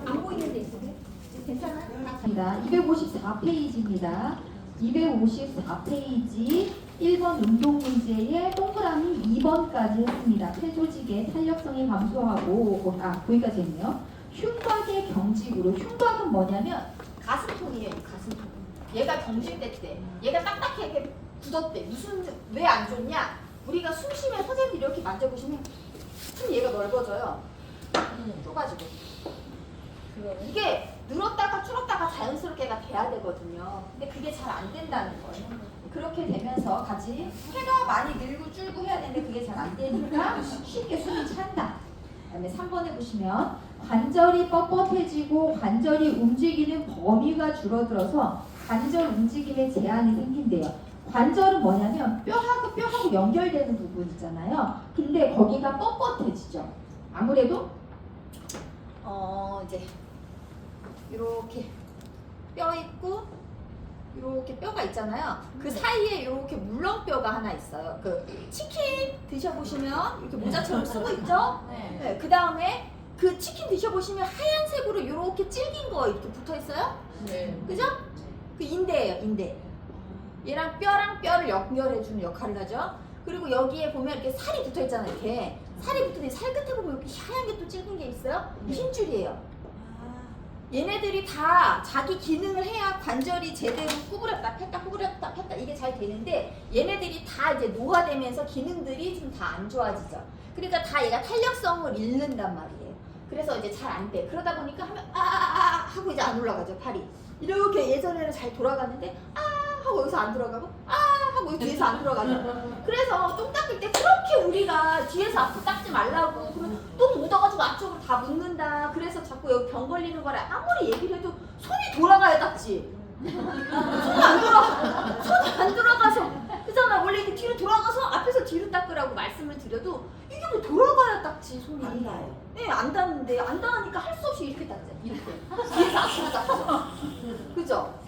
안 보이는데 있으세요? 괜찮아? 254페이지입니다. 254페이지 1번 운동 문제에 동그라미 2번까지 했습니다. 폐조직의 탄력성이 감소하고 거기까지 했네요. 흉곽의 경직으로 흉곽은 뭐냐면 가슴통이에요. 가슴통. 얘가 경직됐대. 얘가 딱딱하게 굳었대. 무슨 왜 안 좋냐? 우리가 숨 쉬면 선생님들이 이렇게 만져보시면 틈 얘가 넓어져요. 좁아지고. 이게 늘었다가 줄었다가 자연스럽게가 돼야 되거든요. 근데 그게 잘 안 된다는 거예요. 그렇게 되면서 같이 해가 많이 늘고 줄고 해야 되는데 그게 잘 안 되니까 쉽게 숨이 찬다. 그다음에 3번에 보시면 관절이 뻣뻣해지고 관절이 움직이는 범위가 줄어들어서 관절 움직임에 제한이 생긴대요. 관절은 뭐냐면 뼈하고 연결되는 부분 있잖아요. 근데 거기가 뻣뻣해지죠. 아무래도 이제 이렇게 뼈 있고 이렇게 뼈가 있잖아요. 그 사이에 이렇게 물렁뼈가 하나 있어요. 그 치킨 드셔보시면 이렇게 모자처럼 쓰고 있죠. 네. 그 다음에 그 치킨 드셔보시면 하얀색으로 이렇게 질긴 거 이렇게 붙어 있어요. 네. 그죠? 그 인대예요, 인대. 얘랑 뼈를 연결해주는 역할을 하죠. 그리고 여기에 보면 이렇게 살이 붙어 있잖아요. 이렇게 살이 붙어 있는데 살 끝에 보면 이렇게 하얀 게 또 질긴 게 있어요. 힘줄이에요. 얘네들이 다 자기 기능을 해야 관절이 제대로 구부렸다 폈다 이게 잘 되는데 얘네들이 다 이제 노화되면서 기능들이 좀 다 안 좋아지죠. 그러니까 다 얘가 탄력성을 잃는단 말이에요. 그래서 이제 잘 안 돼. 그러다 보니까 하면 하고 이제 안 올라가죠. 팔이 이렇게 예전에는 잘 돌아가는데 하고 여기서 안 들어가고 하고 여기 뒤에서 안 들어가죠. 그래서 똥 닦을 때 그렇게 우리가 뒤에서 앞으로 닦지 말라고 그러면 똥 묻어가지고 앞쪽으로 다 묻는다. 그래서 자꾸 여기 병 걸리는 거라 아무리 얘기를 해도 손이 돌아가야 닦지. 손이 안 돌아가서 그잖아. 원래 이렇게 뒤로 돌아가서 앞에서 뒤로 닦으라고 말씀을 드려도 이게 뭐 돌아가야 닦지 손이. 안 닿아요. 네, 안 닿는데 안 닿으니까 할 수 없이 이렇게 닦잖아. 이렇게 뒤에서 앞으로 닦죠. 그죠?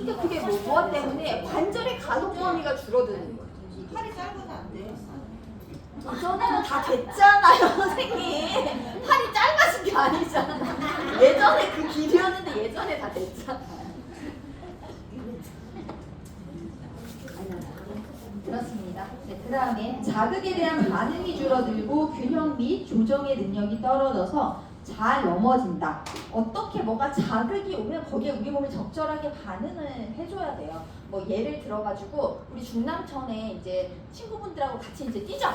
그러니까 그게 무엇 때문에 관절의 가동 범위가 줄어드는 거예요. 팔이 짧아서 안 돼요. 예전에는 다 됐잖아요, 선생님. 팔이 짧아진 게 아니잖아. 예전에 그 길이었는데 예전에 다 됐잖아. 그렇습니다. 네, 그 다음에 자극에 대한 반응이 줄어들고 균형 및 조정의 능력이 떨어져서 잘 넘어진다. 어떻게 뭐가 자극이 오면 거기에 우리 몸이 적절하게 반응을 해줘야 돼요. 뭐 예를 들어가지고 우리 중남천에 이제 친구분들하고 같이 이제 뛰죠.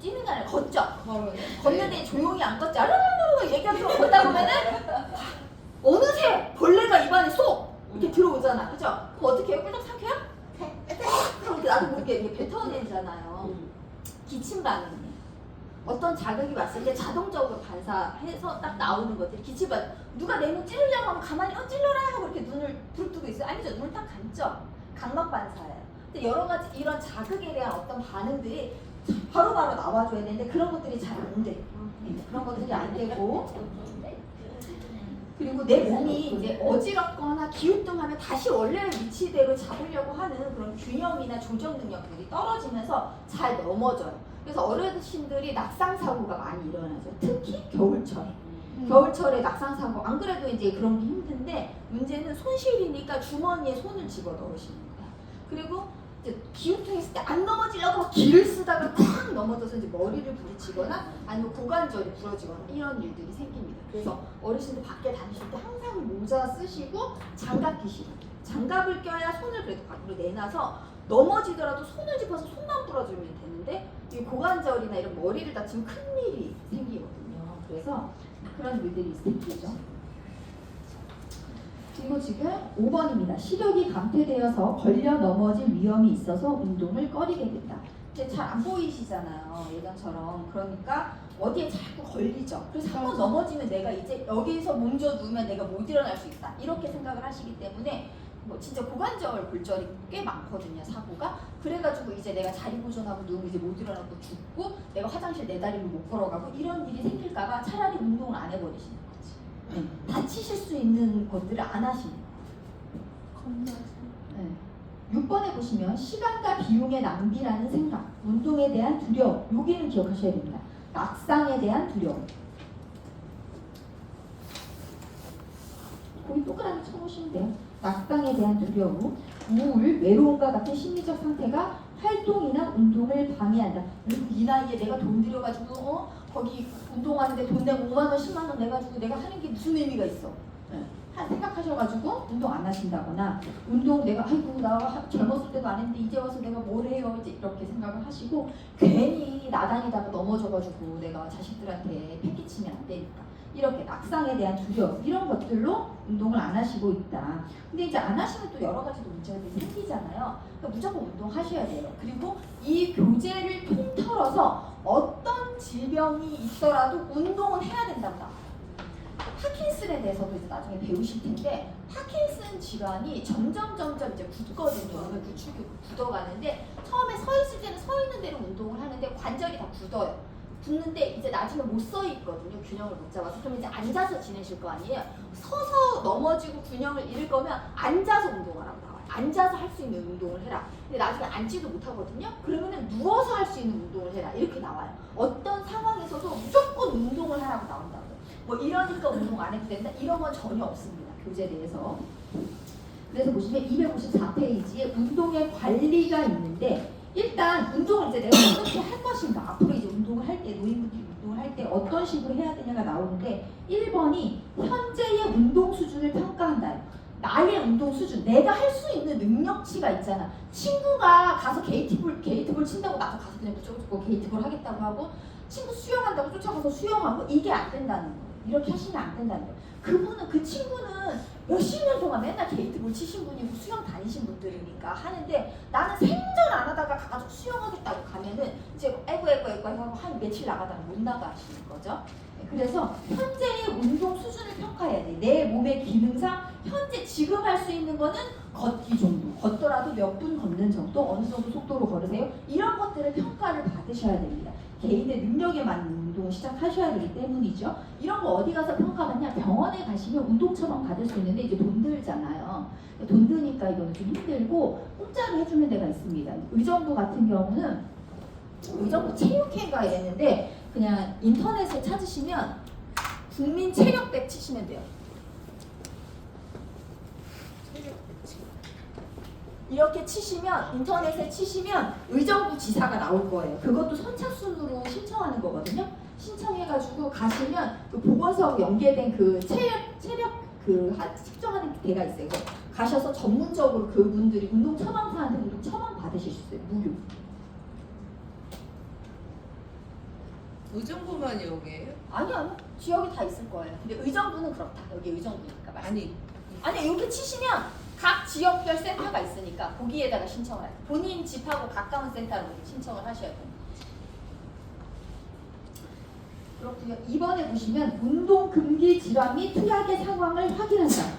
뛰는 게 아니라 걷죠. 걷는데 조용히 안 걷죠. 아르르르 얘기하면서 걷다 보면은 어느새 벌레가 입안에 쏙 이렇게 들어오잖아. 그죠? 그럼 어떻게 해요? 끄덕 삼켜요? 그럼 나도 모르게 이게 뱉어내잖아요. 기침 반응이에요. 어떤 자극이 왔을 때 자동적으로 반사해서 딱 나오는 것들이 기침 반응. 누가 내 눈 찌르려고 하면 가만히 찔러라 하고 이렇게 눈을 부릅뜨고 있어요. 아니죠. 눈을 딱 감죠. 각막 반사예요. 근데 여러 가지 이런 자극에 대한 어떤 반응들이 바로바로 나와줘야 되는데 그런 것들이 잘 안 돼. 그런 것들이 안 되고 그리고 내 몸이 이제 어지럽거나 기우뚱하면 다시 원래 위치대로 잡으려고 하는 그런 균형이나 조정 능력들이 떨어지면서 잘 넘어져요. 그래서 어르신들이 낙상 사고가 많이 일어나죠. 특히 겨울철에. 겨울철에 낙상 사고 안 그래도 이제 그런 게 힘든데 문제는 손실이니까 주머니에 손을 집어 넣으시는 거야. 그리고 이제 기우뚱했을 때 안 넘어지려고 막 기를 쓰다가 탁 넘어져서 이제 머리를 부딪히거나 아니면 고관절이 부러지거나 이런 일들이 생깁니다. 그래서 어르신들 밖에 다니실 때 항상 모자 쓰시고 장갑 끼시고 장갑을 껴야 손을 그래도 밖으로 내놔서 넘어지더라도 손을 짚어서 손만 부러지면 되는데 이 고관절이나 이런 머리를 다치면 큰일이 생기거든요. 그래서 그런 일들이 생기죠. 그리고 지금 5번입니다. 시력이 감퇴되어서 걸려 넘어질 위험이 있어서 운동을 꺼리게 된다. 이제 잘 안 보이시잖아요. 예전처럼. 그러니까 어디에 자꾸 걸리죠. 그래서 한번 넘어지면 내가 이제 여기서 몸져 누우면 내가 못 일어날 수 있다. 이렇게 생각을 하시기 때문에 뭐 진짜 고관절 골절이 꽤 많거든요. 사고가. 그래가지고 이제 내가 자리 보존하고 누우면 이제 못 일어나고 죽고 내가 화장실 내 다리로 못 걸어가고 이런 일이 생길까봐 차라리 운동을 안 해버리시는 거지. 다치실 수 있는 것들을 안 하시는 거예요. 네. 6번에 보시면 시간과 비용의 낭비라는 생각, 운동에 대한 두려움, 여기는 기억하셔야 됩니다. 낙상에 대한 두려움. 거기 동그라미 쳐놓으시면 돼요. 낙상에 대한 두려움, 우울, 외로움과 같은 심리적 상태가 활동이나 운동을 방해한다. 그리고 이 나이에 내가 돈 들여가지고 거기 운동하는데 돈 내고 5만 원, 10만 원 내가지고 내가 하는 게 무슨 의미가 있어? 생각하셔가지고 운동 안 하신다거나 운동 내가 아이고 나 젊었을 때도 안 했는데 이제 와서 내가 뭘 해요 이제 이렇게 생각을 하시고 괜히 나다니다가 넘어져가지고 내가 자식들한테 패기치면 안 되니까 이렇게 낙상에 대한 두려움 이런 것들로 운동을 안 하시고 있다. 근데 이제 안 하시면 또 여러 가지 문제들이 생기잖아요. 그러니까 무조건 운동하셔야 돼요. 그리고 이 교재를 통틀어서 어떤 질병이 있더라도 운동은 해야 된답니다. 파킨슨에 대해서도 이제 나중에 배우실 텐데 파킨슨 질환이 점점 이제 굳거든요. 구축이 굳어가는데 처음에 서 있을 때는 서 있는 대로 운동을 하는데 관절이 다 굳어요. 굳는데 이제 나중에 못 서 있거든요. 균형을 못 잡아서. 그럼 이제 앉아서 지내실 거 아니에요. 서서 넘어지고 균형을 잃을 거면 앉아서 운동하라고 나와요. 앉아서 할 수 있는 운동을 해라. 근데 나중에 앉지도 못하거든요. 그러면은 누워서 할 수 있는 운동을 해라. 이렇게 나와요. 어떤 상황에서도 무조건 운동을 하라고 나온다고요. 뭐 이러니까 운동 안 해도 된다? 이런 건 전혀 없습니다. 교재에 대해서. 그래서 보시면 254페이지에 운동의 관리가 있는데 일단 운동을 이제 내가 어떻게 할 것인가 앞으로 이제 운동을 할 때 노인분들이 운동을 할 때 어떤 식으로 해야 되냐가 나오는데 1번이 현재의 운동 수준을 평가한다. 나의 운동 수준, 내가 할 수 있는 능력치가 있잖아. 친구가 가서 게이트볼 친다고 나도 가서 그냥 무조건 게이트볼 하겠다고 하고 친구 수영한다고 쫓아가서 수영하고 이게 안 된다는 거예요. 이렇게 하시면 안 된다는 거예요. 그 친구는 몇십 년 동안 맨날 게이트볼 치신 분이고 수영 다니신 분들이니까 하는데 나는 생전 안 하다가 가가지고 수영하겠다고 가면은 이제 에고 하고 한 며칠 나가다가 못 나가 하시는 거죠. 그래서 현재의 운동 수준을 평가해야 돼. 내 몸의 기능상 현재 지금 할 수 있는 거는 걷기 정도. 걷더라도 몇 분 걷는 정도, 어느 정도 속도로 걸으세요. 이런 것들을 평가를 받으셔야 됩니다. 개인의 능력에 맞는 운동을 시작하셔야 되기 때문이죠. 이런 거 어디 가서 평가받냐? 병원에 가시면 운동 처방 받을 수 있는데 이제 돈 들잖아요. 돈 드니까 이거는 좀 힘들고 공짜로 해주는 데가 있습니다. 의정부 같은 경우는 의정부 체육회가 있는데 그냥 인터넷에 찾으시면 국민 체력백 치시면 돼요. 이렇게 치시면 인터넷에 치시면 의정부 지사가 나올 거예요. 그것도 선착순으로 신청하는 거거든요. 신청해가지고 가시면 그 보건소하고 연계된 그 체력 그 측정하는 데가 있어요. 가셔서 전문적으로 그분들이 운동 처방사한테 운동 처방 받으실 수 있어요. 무료. 의정부만 여기에요? 아니요. 지역이 다 있을 거예요. 근데 의정부는 그렇다. 여기 의정부니까. 아니 여기 치시면 각 지역별 센터가 있으니까 거기에다가 신청을 해요. 본인 집하고 가까운 센터로 신청을 하셔야 됩니다. 그렇고요. 2번에 보시면 운동 금기 질환 및 투약의 상황을 확인한다.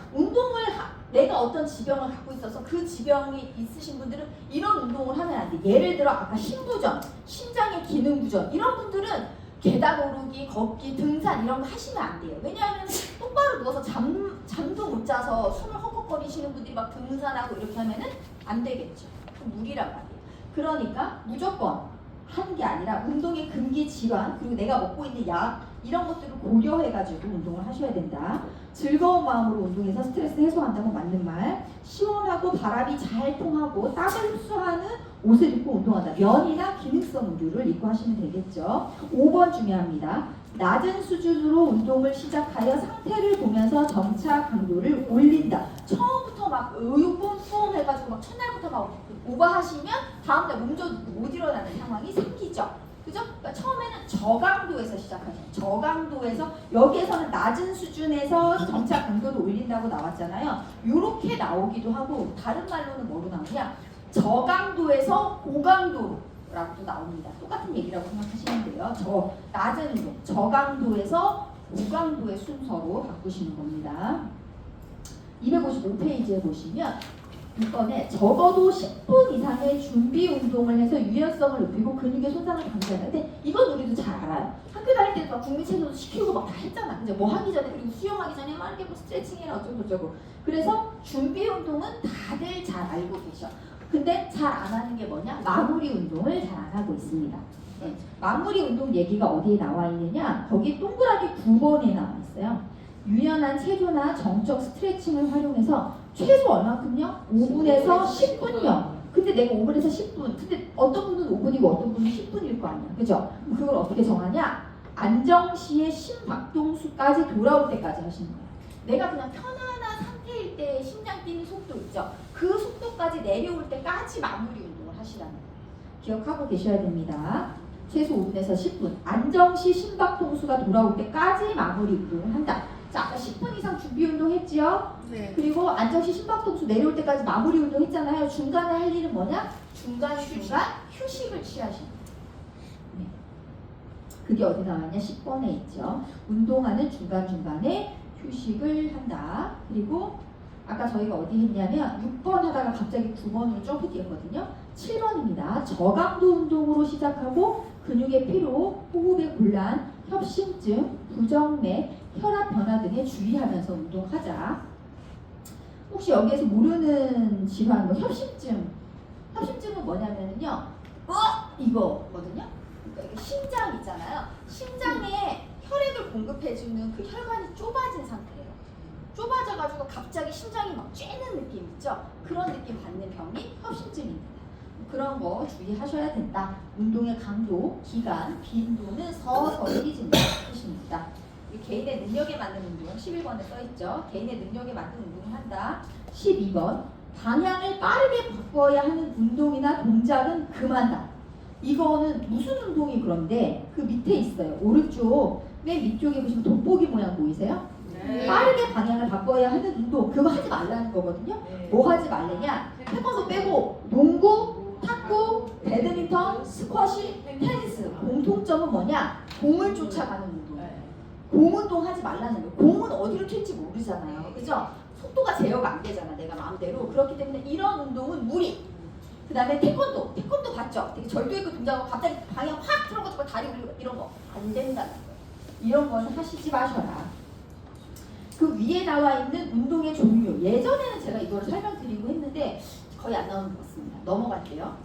내가 어떤 지병을 갖고 있어서 그 지병이 있으신 분들은 이런 운동을 하면 안 돼. 예를 들어 아까 심부전, 심장의 기능 부전 이런 분들은 계단 오르기, 걷기, 등산 이런 거 하시면 안 돼요. 왜냐하면 똑바로 누워서 잠도 못 자서 숨을 헉헉거리시는 분들이 막 등산하고 이렇게 하면은 안 되겠죠. 그럼 무리란 말이에요. 그러니까 무조건 하는 게 아니라 운동의 금기 질환 그리고 내가 먹고 있는 약 이런 것들을 고려해가지고 운동을 하셔야 된다. 즐거운 마음으로 운동해서 스트레스 해소한다고 맞는 말. 시원하고 바람이 잘 통하고 땀을 흡수하는 옷을 입고 운동한다. 면이나 기능성 의류를 입고 하시면 되겠죠. 5번 중요합니다. 낮은 수준으로 운동을 시작하여 상태를 보면서 점차 강도를 올린다. 처음부터 막 의욕뿜뿜 해가지고 막 첫날부터 막 오버하시면 다음날 몸도 못 일어나는 상황이 생기죠. 그죠? 그러니까 처음에는 저강도에서 시작하죠. 저강도에서 여기에서는 낮은 수준에서 점차 강도를 올린다고 나왔잖아요. 이렇게 나오기도 하고 다른 말로는 뭐로 나오냐? 저강도에서 고강도라고 나옵니다. 똑같은 얘기라고 생각하시면 돼요. 낮은 운동, 저강도에서 고강도의 순서로 바꾸시는 겁니다. 255페이지에 보시면 6번에 적어도 10분 이상의 준비 운동을 해서 유연성을 높이고 근육의 손상을 방지한다. 근데 이건 우리도 잘 알아요. 학교 다닐 때도 막 국민체조도 시키고 막 다 했잖아. 이제 뭐 하기 전에 그리고 수영하기 전에 막 이렇게 뭐 스트레칭이나 어쩌고 저쩌고. 그래서 준비 운동은 다들 잘 알고 계셔. 근데 잘 안 하는 게 뭐냐? 마무리 운동을 잘 안 하고 있습니다. 네. 마무리 운동 얘기가 어디에 나와 있느냐? 거기 동그라미 9번에 나와 있어요. 유연한 체조나 정적 스트레칭을 활용해서 최소 얼마큼요? 5분에서 10분요. 근데 내가 5분에서 10분. 근데 어떤 분은 5분이고 어떤 분은 10분일 거 아니야. 그죠? 그걸 어떻게 정하냐? 안정시의 심박동수까지 돌아올 때까지 하시는 거예요. 내가 그냥 편안한 상태일 때 심장 뛰는 속도 있죠. 그 속도까지 내려올 때까지 마무리 운동을 하시라는 거예요. 기억하고 계셔야 됩니다. 최소 5분에서 10분. 안정시 심박동수가 돌아올 때까지 마무리 운동을 한다. 자, 아까 10분 이상 준비 운동 했지요? 네. 그리고 안정시 심박동수 내려올 때까지 마무리 운동 했잖아요. 중간에 할 일은 뭐냐? 중간중간 휴식을 취하시는 거예요. 네. 그게 어디 나왔냐? 10번에 있죠. 운동하는 중간중간에 휴식을 한다. 그리고 아까 저희가 어디 했냐면 6번 하다가 갑자기 9번으로 점프 뛰었거든요. 7번입니다. 저강도 운동으로 시작하고 근육의 피로, 호흡의 곤란, 협심증, 부정맥, 혈압 변화 등에 주의하면서 운동하자. 혹시 여기에서 모르는 질환, 뭐 협심증은 뭐냐면요, 이거거든요. 그러니까 이게 심장 있잖아요. 심장에 혈액을 공급해주는 그 혈관이 좁아진 상태예요. 좁아져가지고 갑자기 심장이 막 쬐는 느낌 있죠? 그런 느낌 받는 병이 협심증입니다. 그런 거 주의하셔야 된다. 운동의 강도, 기간, 빈도는 서서히 증가하십니다. 개인의 능력에 맞는 운동 11번에 써있죠. 개인의 능력에 맞는 운동을 한다. 12번 방향을 빠르게 바꿔야 하는 운동이나 동작은 금한다. 이거는 무슨 운동이 그런데 그 밑에 있어요. 오른쪽 맨 위쪽에 보시면 돋보기 모양 보이세요? 네. 빠르게 방향을 바꿔야 하는 운동 그거 하지 말라는 거거든요. 네. 뭐 하지 말래냐? 태권도 빼고 농구, 탁구, 배드민턴, 스쿼시, 테니스 공통점은 뭐냐? 공을 쫓아가는 운동. 공 운동 하지 말라는 거예요. 공은 어디로 튈지 모르잖아요. 그죠? 속도가 제어가 안 되잖아. 내가 마음대로. 그렇기 때문에 이런 운동은 무리. 그 다음에 태권도 봤죠? 되게 절도 있고 동작하고 갑자기 방향 확 틀어가지고 다리 올리고 이런 거 안 된다는 거예요. 이런 거는 하시지 마셔라. 그 위에 나와 있는 운동의 종류. 예전에는 제가 이거를 설명드리고 했는데 거의 안 나오는 것 같습니다. 넘어갈게요.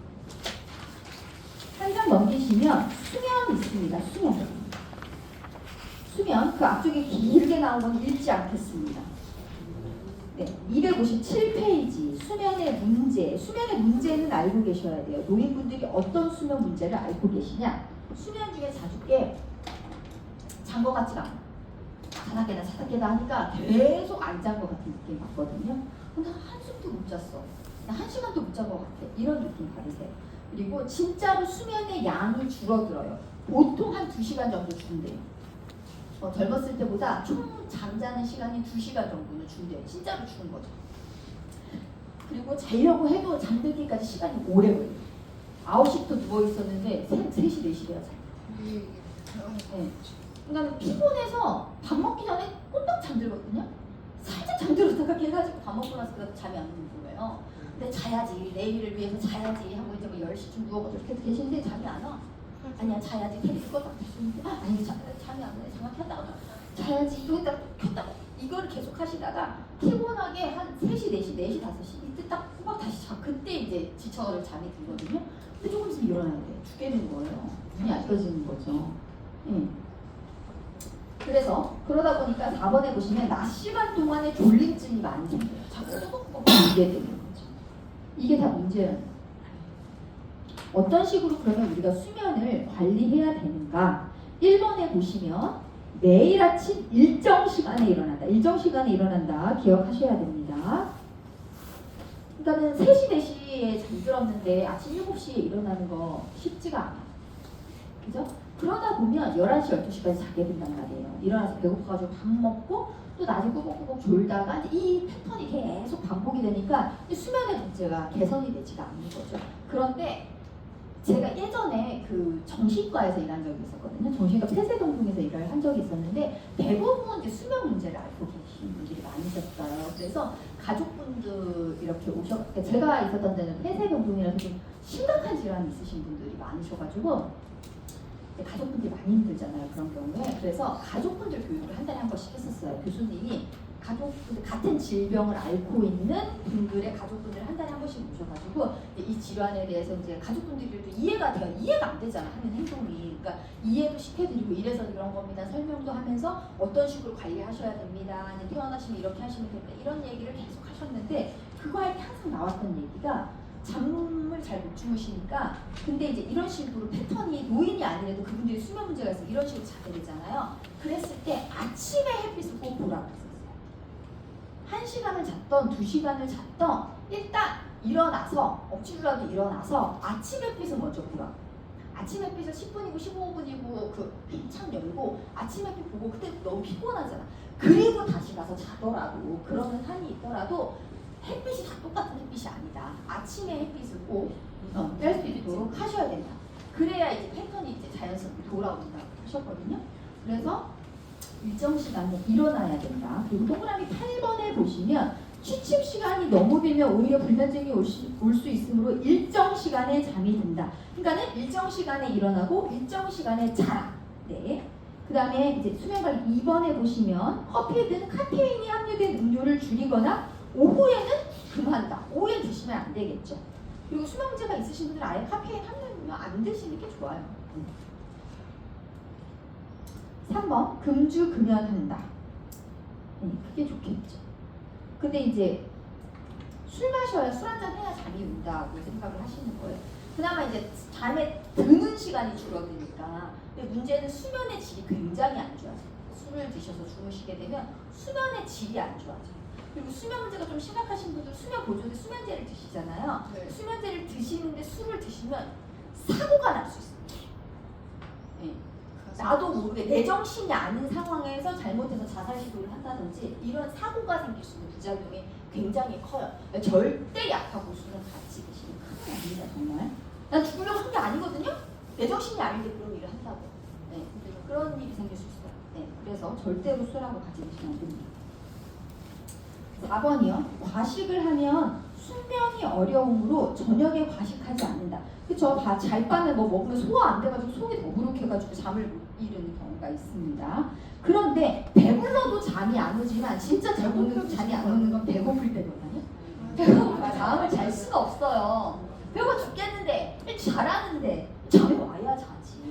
한 장 넘기시면 수면 있습니다. 수면 그 앞쪽에 길게 나온 건 읽지 않겠습니다. 네, 257페이지 수면의 문제는 알고 계셔야 돼요. 노인분들이 어떤 수면 문제를 알고 계시냐? 수면 중에 자주 잔 것 같지가 않아. 자다 깨다 하니까 계속 안 잔 것 같은 느낌 받거든요. 근데 한숨도 못 잤어. 1시간도 못 잔 것 같아. 이런 느낌 받으세요. 그리고 진짜로 수면의 양이 줄어들어요. 보통 한 2시간 정도 준대요. 젊었을 때보다 총 잠자는 시간이 2시간 정도는 준대요. 진짜로 주는 거죠. 그리고 자려고 해도 잠들기까지 시간이 오래 걸려요. 9시부터 누워있었는데 3시, 4시래요. 네. 그러니까 피곤해서 밥 먹기 전에 꼼딱 잠들거든요. 살짝 잠들었다가 깨가지고 밥 먹고 나서 그래도 잠이 안 오는 거예요. 근데 자야지, 내일을 위해서 자야지 하고 이제 뭐 10시쯤 누워가지고 이렇게 계시는데 잠이 안 와. 아니야, 자야지. 테레비 껐다 켰는데 아니 잠이 안 오네. 잠깐 켰다가 자야지. 또 했다가 또 켰다가 이거를 계속 하시다가 피곤하게 한 3시, 4시, 4시, 5시 이때 딱 꼬박 다시 자. 그때 이제 지쳐서 잠이 들거든요. 근데 조금 있으면 일어나야 돼요. 죽겠는 거예요. 눈이 안 떠지는 거죠. 그래서 그러다 보니까 4번에 보시면 낮 시간 동안에 졸림증이 많이 생겨요. 자꾸 꾸벅꾸벅 울게 되는 거죠. 이게 다 문제예요. 어떤 식으로 그러면 우리가 수면을 관리해야 되는가? 1번에 보시면 매일 아침 일정 시간에 일어난다. 일정 시간에 일어난다. 기억하셔야 됩니다. 그러니까는 3시, 4시에 잠들었는데 아침 7시에 일어나는 거 쉽지가 않아요. 그죠? 그러다 보면 11시, 12시까지 자게 된단 말이에요. 일어나서 배고파가지고 밥 먹고 또 낮에 꾸벅꾸벅 졸다가 이 패턴이 계속 반복이 되니까 수면의 문제가 개선이 되지가 않는 거죠. 그런데 제가 예전에 그 정신과에서 일한 적이 있었거든요. 정신과 폐쇄동동에서 일을 한 적이 있었는데 대부분 이제 수면 문제를 앓고 계신 분들이 많으셨어요. 그래서 가족분들 이렇게 제가 있었던 데는 폐쇄동동이라서 좀 심각한 질환이 있으신 분들이 많으셔가지고 가족분들이 많이 힘들잖아요. 그런 경우에. 그래서 가족분들 교육을 한 달에 한 번씩 했었어요. 교수님이 가족들 같은 질병을 앓고 있는 분들의 가족분들 한 달에 한 번씩 모셔가지고 이 질환에 대해서 이제 가족분들도 이해가 돼요. 이해가 안 되잖아 하는 행동이. 그러니까 이해도 시켜드리고 이래서 이런 겁니다. 설명도 하면서 어떤 식으로 관리하셔야 됩니다. 이제 태어나시면 이렇게 하시면 됩니다. 이런 얘기를 계속 하셨는데 그거 할 때 항상 나왔던 얘기가 잠을 잘 못 주무시니까 근데 이제 이런 식으로 패턴이 노인이 아니라도 그분들이 수면 문제가 있어서 이런 식으로 자게 되잖아요. 그랬을 때 아침에 햇빛을 꼭 보라고 했었어요. 1시간을 잤던 2시간을 잤던 일단 일어나서 억지로라도 일어나서 아침 햇빛을 먼저 보라고. 아침 햇빛을 10분이고 15분이고 그 창 열고 아침 햇빛 보고 그때 너무 피곤하잖아. 그리고 다시 가서 자더라도 그러는 한이 있더라도 햇빛이 다 똑같은 햇빛이 아니다. 아침에 햇빛을 꼭 뺄 수 있도록 하셔야 된다. 그래야 이제 패턴이 이제 자연스럽게 돌아온다고 하셨거든요. 그래서 일정 시간에 일어나야 된다. 그리고 동그라미 8번에 보시면 취침 시간이 너무 길면 오히려 불면증이 올 수 있으므로 일정 시간에 잠이 든다. 그러니까는 일정 시간에 일어나고 일정 시간에 자라. 네. 그 다음에 이제 수면관리 2번에 보시면 커피 등 카페인이 함유된 음료를 줄이거나 오후에는 금한다. 오후에 드시면 안 되겠죠. 그리고 수면 문제가 있으신 분들은 아예 카페인 함유는 안 드시는 게 좋아요. 3번 금주 금연한다. 그게 좋겠죠. 근데 이제 술 마셔야 술 한잔 해야 잠이 온다고 생각을 하시는 거예요. 그나마 이제 잠에 드는 시간이 줄어드니까. 근데 문제는 수면의 질이 굉장히 안 좋아져요. 술을 드셔서 주무시게 되면 수면의 질이 안 좋아져요. 그리고 수면 문제가 좀 심각하신 분들 수면 보조제 수면제를 드시잖아요. 네. 수면제를 드시는데 술을 드시면 사고가 날 수 있습니다. 네. 나도 모르게 내 정신이 아닌 상황에서 잘못해서 자살 시도를 한다든지 이런 사고가 생길 수 있는 부작용이 굉장히 커요. 절대 약하고 술은 같이 드시면 큰일 납니다. 정말. 난 죽으려고 한 게 아니거든요. 내 정신이 아닌데 그런 일을 한다고. 네. 그런 일이 생길 수 있어요. 네. 그래서 절대로 술하고 같이 드시면 안 됩니다. 4번이요. 과식을 하면 숙면이 어려우므로 저녁에 과식하지 않는다. 그쵸? 잘 밤에 뭐 먹으면 소화 안 돼가지고 속이 더부룩해가지고 잠을 못 이루는 경우가 있습니다. 그런데 배불러도 잠이 안 오지만 진짜 잠이 안 오는 건 배고플 때거든요. 배고파 잠을 잘 수가 없어요. 배고파 죽겠는데 잘하는데 잠이 와야 자지.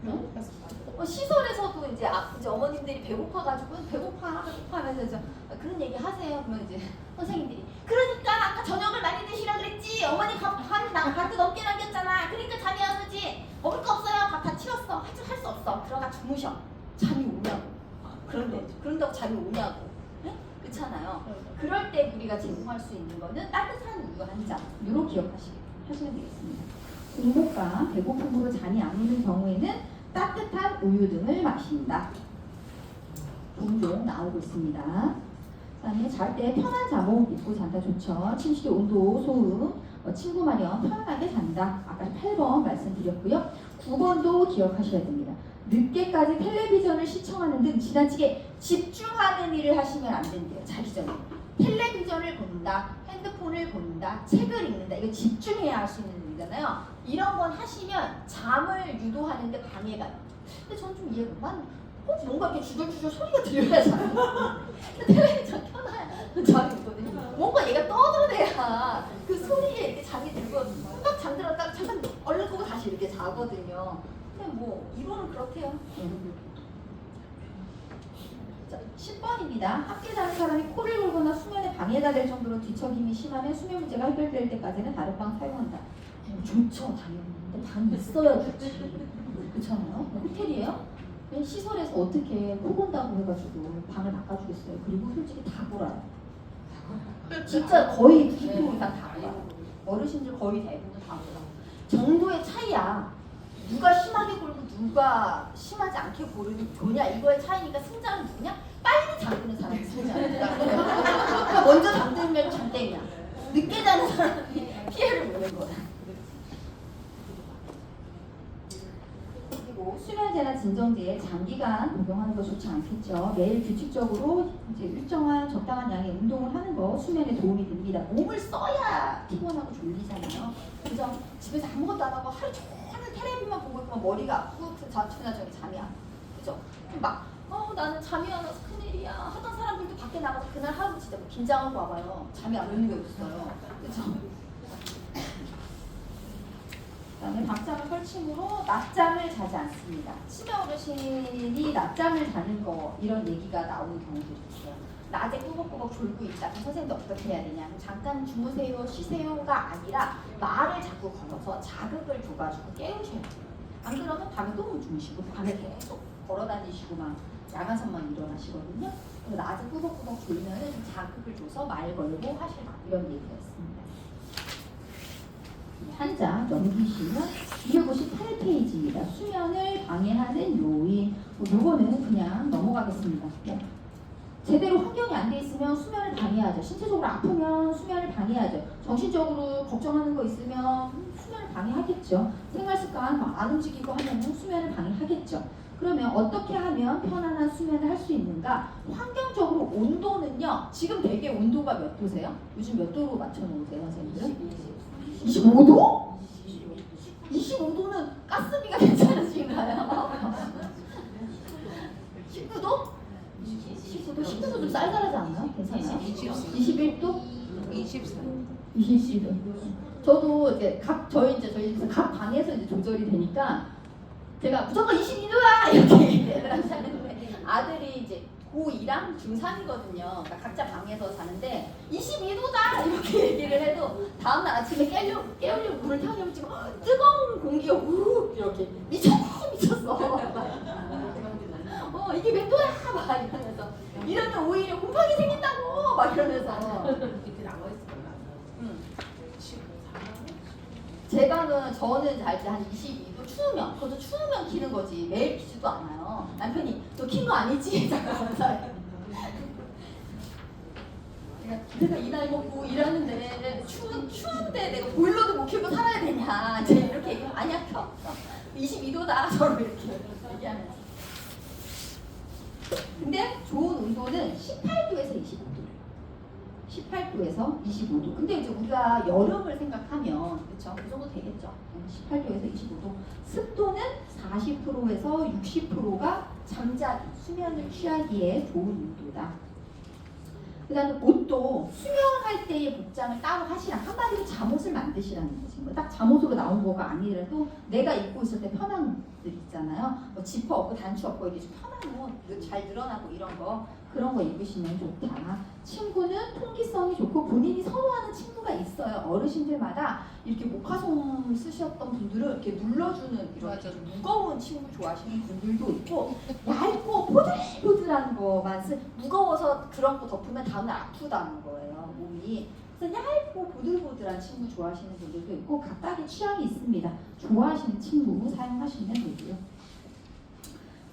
응? 시설에서도 이제 어머님들이 배고파가지고 배고파 하면서 그런 얘기 하세요. 그러면 이제 선생님들이 그러니까 아까 저녁을 많이 드시라 그랬지. 어머니 밥도 넘게 남겼잖아. 그러니까 잠이 안 오지. 먹을 거 없어요. 밥 다 치웠어. 할 수 없어. 들어가 주무셔. 잠이 오냐고. 그런다고 잠이 오냐고. 네? 그렇잖아요. 그럴 때 우리가 제공할 수 있는 거는 따뜻한 우유 한 잔. 이렇게 기억하시면 되겠습니다. 공복과 배고픔으로 잠이 안 오는 경우에는 따뜻한 우유 등을 마신다. 종종 나오고 있습니다. 그다음에 잘 때 편한 잠옷 입고 잔다 좋죠. 침실의 온도, 소음, 친구 마냥 편안하게 잔다. 아까 8번 말씀드렸고요. 9번도 기억하셔야 됩니다. 늦게까지 텔레비전을 시청하는 등 지나치게 집중하는 일을 하시면 안 된대요. 자기 전에. 텔레비전을 본다, 핸드폰을 본다, 책을 읽는다. 이거 집중해야 할 수 있는 일이잖아요. 이런 건 하시면 잠을 유도하는데 방해가 돼요. 근데 저는 좀 이해가 안 가요. 뭔가 이렇게 주절주절 소리가 들려야 잠이 텔레비전 켜놔야 잠이 오거든요. 뭔가 얘가 떠들어대야 그 소리에 이렇게 잠이 들고 딱 잠들었다가 잠깐 얼른 끄고 다시 이렇게 자거든요. 근데 뭐 이론은 그렇대요. 자, 10번입니다. 함께 자는 사람이 코를 골거나 수면에 방해가 될 정도로 뒤척임이 심하면 수면 문제가 해결될 때까지는 다른 방 사용한다. 좋죠, 당연히. 근데 방이 있어야 좋지. 그렇잖아요. 호텔이에요? 시설에서 어떻게 코 본다고 해가지고 방을 바꿔주겠어요. 그리고 솔직히 다 골아요. 진짜 거의 90% 이상 다 골아요. 어르신들 거의 대부분 다 골아요. 정도의 차이야. 누가 심하게 골고 누가 심하지 않게 고냐 이거의 차이니까 승자는 누구냐? 빨리 잠드는 사람이 승자입니다. 그러니까 먼저 잠들면 잠땡이야. 늦게 자는 사람이 피해를 보는 거야. 그리고 수면제나 진정제에 장기간 복용하는 거 좋지 않겠죠. 매일 규칙적으로 이제 일정한 적당한 양의 운동을 하는 거 수면에 도움이 됩니다. 몸을 써야 피곤하고 졸리잖아요. 그래서 집에서 아무것도 안 하고 하루 종일 텔레비만 보고 있으면 머리가 아프고 저기 잠이 안 와. 그죠? 막 나는 잠이 안 와서 큰일이야 하던 사람들도 밖에 나가서 그날 하루 진짜 뭐 긴장하고 와봐요. 잠이 안 오는 게 없어요. 그렇죠? 그다음에 박자가 설침으로 낮잠을 자지 않습니다. 치매 어르신이 낮잠을 자는 거 이런 얘기가 나오는 경우들이 있어요. 낮에 꾸벅꾸벅 졸고 있다. 그럼 선생님도 어떻게 해야 되냐? 잠깐 주무세요, 쉬세요가 아니라 말을 자꾸 걸어서 자극을 줘가지고 깨우셔야 돼요. 안 그러면 밤에 또 못 주무시고 밤에 계속 걸어다니시고 막 야간선만 일어나시거든요. 그래서 낮에 꾸벅꾸벅 졸면은 좀 자극을 줘서 말 걸고 하시라 이런 얘기가 있습니다. 한 장 넘기시면 258페이지입니다. 수면을 방해하는 요인. 요거는 그냥 넘어가겠습니다. 제대로 환경이 안 돼 있으면 수면을 방해하죠. 신체적으로 아프면 수면을 방해하죠. 정신적으로 걱정하는 거 있으면 수면을 방해하겠죠. 생활습관 안 움직이고 하면 수면을 방해하겠죠. 그러면 어떻게 하면 편안한 수면을 할 수 있는가? 환경적으로 온도는요. 지금 되게 온도가 몇 도세요? 요즘 몇 도로 맞춰놓으세요, 선생님들? 25도? 25도는 가스비가 괜찮으신가요? 19도? 19도 좀 쌀쌀하지 않나요? 괜찮아요? 21도? 22도. 저도 이제 저희 집에서 각 방에서 이제 조절이 되니까 제가 무조건 22도야 이렇게 얘기를 하는데 아들이 이제 고2랑 중3이거든요. 그러니까 각자 방에서 자는데 22도다 이렇게 얘기를 해도 다음날 아침에 깨우려고 물을 타려고 지금 뜨거운 공기가 우르르 이렇게 미쳤어. 이게 몇 도야 막 이러면서 이러면 오히려 곰팡이 생긴다고 막 이러면서 제 방은 저는 잘 때 한 22도 추우면 그것도 추우면 키는 거지 매일 키지도 않아요. 남편이 너 킨 거 아니지? 잠깐만 내가 이 나이 먹고 일하는데 추운데 내가 보일러도 못 켜고 살아야 되냐 이제 이렇게 얘기하면 아니야 켜 22도다 저로 이렇게 얘기하면서 근데 좋은 온도는 18도에서 25도 18도에서 25도. 근데 이제 우리가 여름을 생각하면 그렇죠? 그 정도 되겠죠. 18도에서 25도. 습도는 40%에서 60%가 잠자기, 수면을 취하기에 좋은 온도다. 그 다음에 옷도 수면할 때의 복장을 따로 하시라. 한마디로 잠옷을 만드시라는 거지. 딱 잠옷으로 나온 거가 아니라도 내가 입고 있을 때 편한 옷들 있잖아요. 뭐 지퍼 없고 단추 없고 이게 좀 편한 옷, 잘 늘어나고 이런 거 그런 거 입으시면 좋다. 침구는 통기성이 좋고 본인이 선호하는 침구가 있어요. 어르신들마다 이렇게 목화솜 쓰셨던 분들은 이렇게 눌러주는 이런 좀 무거운 침구 좋아하시는 분들도 있고 얇고 보들보들한 거만 무거워서 그런 거 덮으면 다음날 아프다는 거예요. 몸이. 그래서 얇고 보들보들한 침구 좋아하시는 분들도 있고 각각의 취향이 있습니다. 좋아하시는 침구 사용하시면 되고요.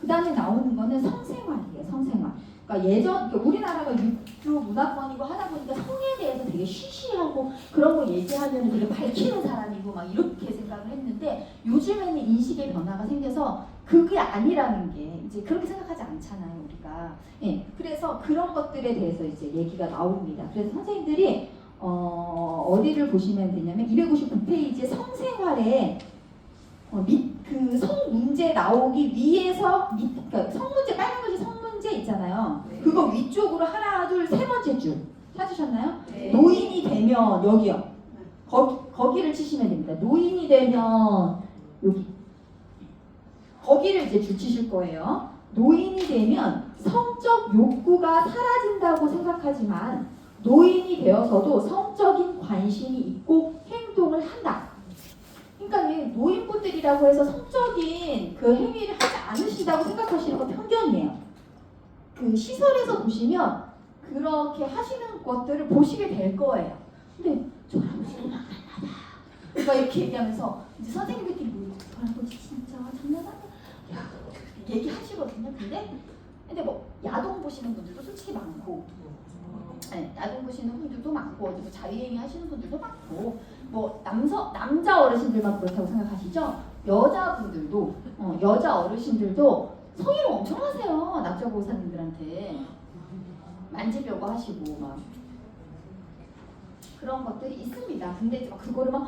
그 다음에 나오는 거는 성생활이에요. 성생활. 그러니까 우리나라가 육교 문화권이고 하다 보니까 성에 대해서 되게 쉬쉬하고 그런 거 얘기하면 되게 밝히는 사람이고 막 이렇게 생각을 했는데 요즘에는 인식의 변화가 생겨서 그게 아니라는 게 이제 그렇게 생각하지 않잖아요 우리가. 예, 그래서 그런 것들에 대해서 이제 얘기가 나옵니다. 그래서 선생님들이 어디를 보시면 되냐면 259페이지에 성생활에 그 성 문제 나오기 위해서 그러니까 성 문제 빨간 글씨 성 문제 있잖아요. 네. 그거 위쪽으로 하나 둘 세 번째 줄 찾으셨나요? 네. 노인이 되면 여기요. 거기를 치시면 됩니다. 노인이 되면 여기 거기를 이제 줄 치실 거예요. 노인이 되면 성적 욕구가 사라진다고 생각하지만 노인이 되어서도 성적인 관심이 있고 행동을 한다. 그러니까 노인분들이라고 해서 성적인 그 행위를 하지 않으신다고 생각하시는 건 편견이에요. 그 시설에서 보시면 그렇게 하시는 것들을 보시게 될 거예요. 근데 저 할아버지도 장난하다. 그러니까 이렇게 얘기하면서 이제 선생님들끼리 모이고 저 할아버지 진짜 장난하다. 얘기하시거든요. 근데 뭐 야동 보시는 분들도 솔직히 많고, 네, 야동 보시는 분들도 많고, 뭐 자유행위 하시는 분들도 많고, 뭐 남자 어르신들만 그렇다고 생각하시죠? 여자분들도 여자 어르신들도 성희롱 엄청 하세요. 남자 보호사님들한테 만지려고 하시고 막 그런 것들이 있습니다. 근데 그거를 막